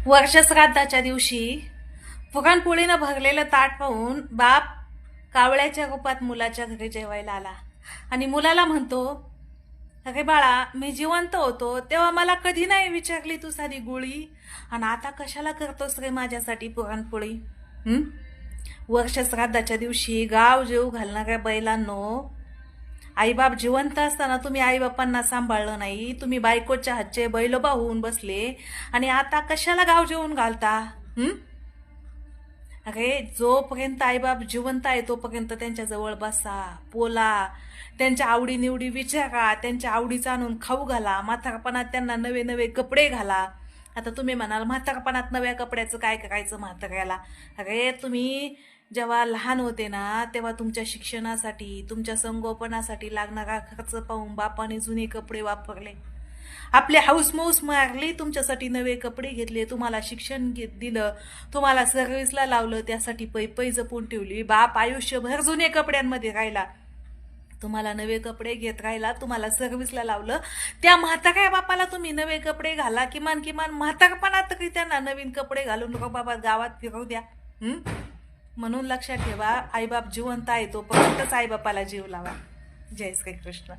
वर्षश्राद्धाच्या दिवशी पुरणपोळीनं भरलेलं ताट पाहून बाप कावळ्याच्या रूपात मुलाच्या घरी जेवायला आला आणि मुलाला म्हणतो, अरे बाळा, मी जिवंत होतो तेव्हा मला कधी नाही विचारली तू साधी गोळी, आणि आता कशाला करतोस रे माझ्यासाठी पुरणपोळी? वर्षश्राद्धाच्या दिवशी गाव जेव घालणाऱ्या बैलांनो, आईबाप जिवंत असताना तुम्ही आईबापांना सांभाळलं नाही, तुम्ही बायकोच्या हातचे बैलोबा होऊन बसले आणि आता कशाला गाव जेवून घालता? अरे, जोपर्यंत आईबाप जिवंत आहे तोपर्यंत त्यांच्या जवळ बसा, बोला, त्यांच्या आवडीनिवडी विचारा, त्यांच्या आवडीचं आणून खाऊ घाला, म्हातारपणात त्यांना नवे नवे कपडे घाला. आता तुम्ही म्हणाल म्हातारपणात नव्या कपड्याचं काय करायचं म्हाताऱ्याला? अरे, तुम्ही जेव्हा लहान होते ना तेव्हा तुमच्या शिक्षणासाठी, तुमच्या संगोपनासाठी लागणारा खर्च पाहून बापाने जुने कपडे वापरले, आपले हाऊसमौस मारली, तुमच्यासाठी नवे कपडे घेतले, तुम्हाला शिक्षण दिलं, तुम्हाला सर्व्हिसला लावलं, त्यासाठी पै जपून ठेवली. बाप आयुष्यभर जुने कपड्यांमध्ये राहिला, तुम्हाला नवे कपडे घेत राहिला, तुम्हाला सर्व्हिसला लावलं. त्या म्हाताऱ्या बापाला तुम्ही नवे कपडे घाला, किमान म्हातारपणात तरी त्यांना नवीन कपडे घालून बाबा गावात फिरवू द्या. म्हणून लक्षात ठेवा, आईबाप जिवंत आहे तोपर्यंतच आईबापाला जीव लावा. जय श्री कृष्ण.